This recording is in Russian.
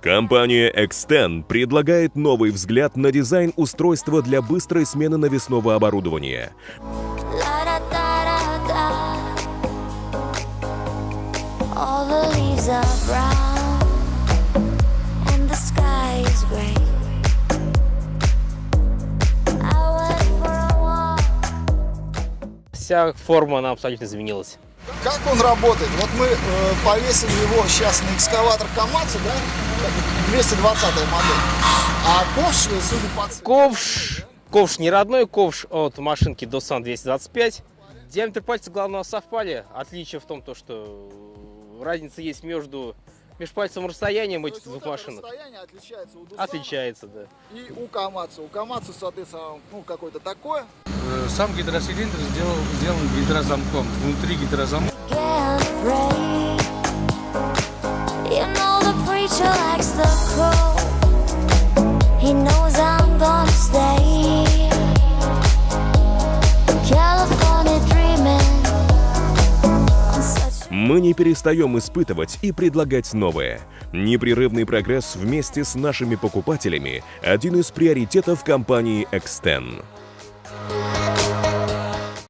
Компания Exten предлагает новый взгляд на дизайн устройства для быстрой смены навесного оборудования. All the leaves are brown and the sky is gray. I went for a walk. Вся форма, она абсолютно изменилась. Как он работает? Вот мы повесили его сейчас на экскаватор Камацу, да? 220 модель. А ковш, судя по цвету... Ковш не родной, ковш от машинки Dosan 225. Диаметр пальца главного совпали. Отличие в том, что разница есть между межпальцевым расстоянием этих двух машинок. Расстояние отличается у Dosan Отличается, да. и у Камацу. У Камацу, соответственно, какое-то такое. Сам гидроцилиндр сделан гидрозамком. Внутри гидрозамок. Can't break. You know the preacher likes the crow. He knows I'm gonna stay. California dreaming on such a... Мы не перестаем испытывать и предлагать новое. Непрерывный прогресс вместе с нашими покупателями – один из приоритетов компании Exten.